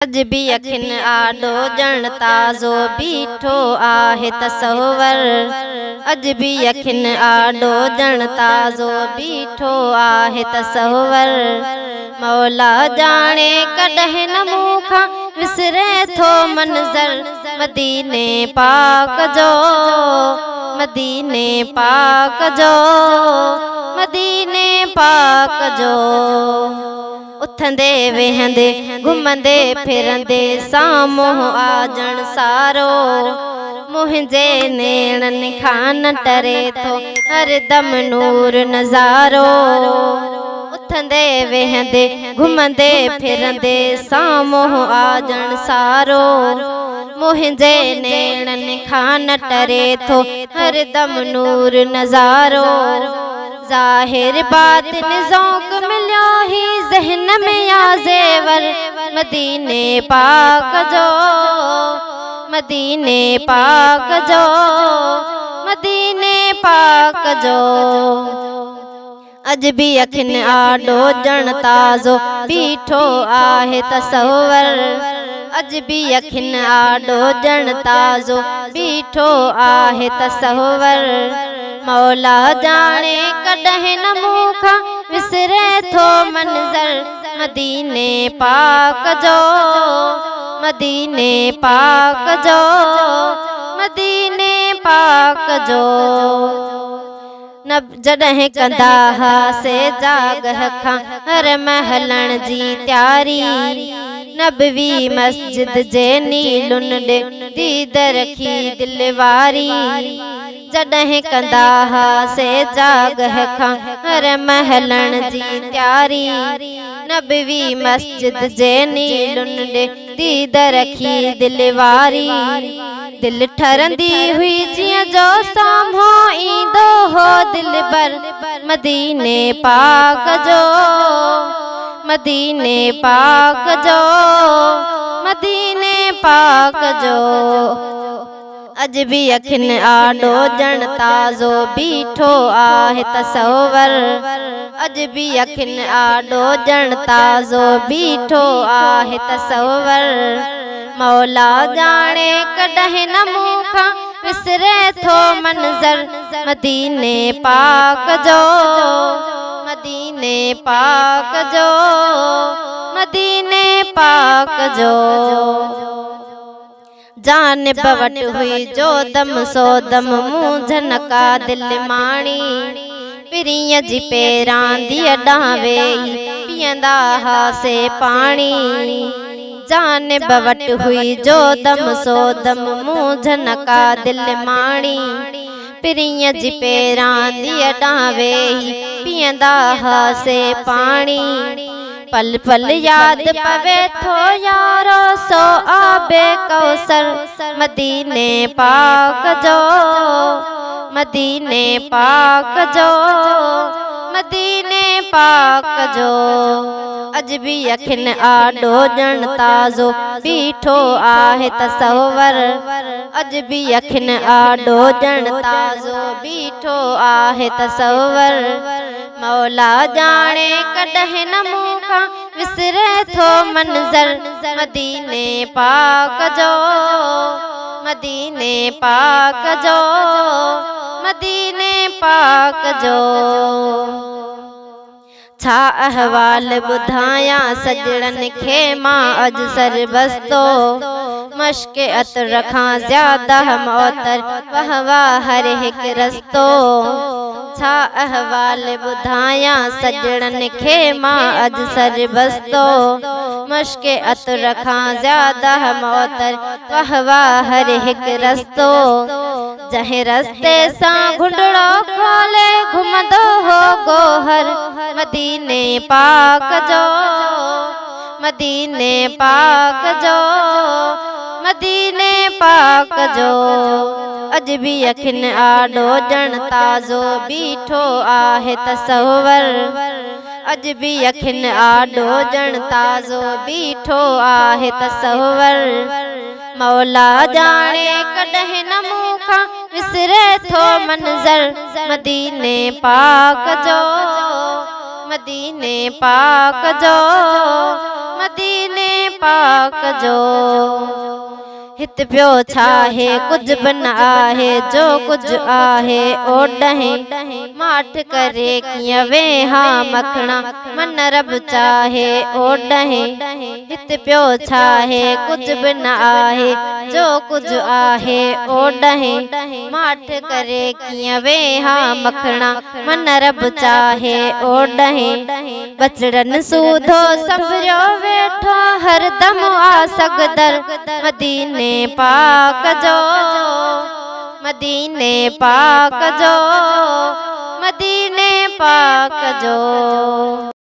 अज भी अखिन आडो जण ताज़ो बीठो आहे तसव्वर। अज भी अखिन आडो जण ताज़ो बीठो आहे तसव्वर। मौला जाने कॾहिं न मूंखां विसरे थो मंज़र मदीने पाक जो, मदीने पाक जो, मदीने पाक जो। उथंदे वेहंदे घुमंदे फिरंदे साम्हूं आजण सारो। मुंहिंजे नेणनि खां न टरे थो हरदम नूर नज़ारो। उथंदे वेहंदे घुमंदे फिरंदे साम्हूं आजण सारो। मुंहिंजे नेणनि खां न टरे थो हरदम नूर नज़ारो। ज़ाहिर बातिन ज़ौक़ मिलियो ही ज़हन में या ज़ेवर मदीने पाक जो, मदीने पाक जो, मदीने पाक जो। अज भी अखिन आडो जण ताज़ो बीठो आहे तसव्वर। अज भी अखिन आडो जण ताज़ो बीठो आहे तसव्वर। मौला जाने कॾहिं न मूंखां विसरे थो मंज़र मदीने पाक जो, मदीने पाक जो, मदीने पाक जो। नब जॾहिं कंदा हासे जागह खां हर महलण जी तैयारी। नबवी मस्जिद जे नीलुनि ॾे दीद रखी दिलवारी। जॾहिं कंदा हासे जागह खां हर महलण जी तैयारी। नबवी मस्जिद जे नीलुनि ॾे दीद रखी दिलवारी। दिल ठरंदी हुई जियां जो साम्हूं ईंदो हो दिलबर मदीने पाक जो, मदीने पाक जो, मदीने पाक जो। अज भी अखिन आडो जण ताज़ो बीठो आहे तसव्वर। अज भी अखिन आडो जण ताज़ो बीठो आहे तसव्वर। मौला जाने कॾहिं न मूंखां विसरे थो मंज़र मदीने पाक जो, मदीने पाक जो, मदीने पाक जो। जानिब वट हुई जो दम सो दम मुंझ नका दिल माणी। पिरीअ जी पेरांदी ॾांहुं वेही पीअंदा हासे पाणी। जानिब वट हुई जो दम सो दम मुंझ नका दिल माणी। पिरीअ जी पेरांदी ॾांहुं वेही पीअंदा हासे पाणी। पल पल याद पवे थो यारो सो आबे कौसर मदीने पाक जो, मदीने पाक जो, मदीने पाक जो। अज भी अखिन आडो जण ताज़ो बीठो आहे तसव्वर। अज भी अखिन आडो जण ताज़ो बीठो आहे तसव्वर। मौला जाने कॾहिं न मूंखां विसरे थो मंज़र मदीने पाक जो, मदीने पाक जो, मदीने पाक जो। छा अहवाल ॿुधायां सजड़न खे मां अज सरबस्तो। मश्क अतर खां ज़्यादा मौतर वहवा हर हिक रस्तो। छा अहवाल ॿुधायां सजड़न खे मां अज सरबस्तो। मश्क अतर खां ज़्यादा मौतर वहवा हर हिक रस्तो। जंहिं रस्ते सां घुंडड़ो खोले घुमंदो हो गोहर मदीने पाक जो, मदीने पाक जो, मदीने पाक जो। अज भी अखिन आडो जण ताज़ो बीठो आहे तसव्वर। अज भी अखिन आडो जण ताज़ो बीठो आहे तसव्वर। मौला जाने कॾहिं न मूंखां विसरे थो मंज़र मदीने पाक जो, मदीने पाक जो, मदीने पाक जो हित पियो छाहे कुछ बन आहे जो कुछ आहे ओडहे माठ करे किया वे हाँ मखना मन रब चाहे ओडहे हित पियो छाहे कुछ बन आहे जो कुछ आहे ओडहे माठ करे किया वे हाँ मखना मन रब चाहे ओडहे बचड़न सूधो संभरियो वेठो हर दम आ सगदर मदीने पाक जो मदीने पाक जो मदीने पाक जो।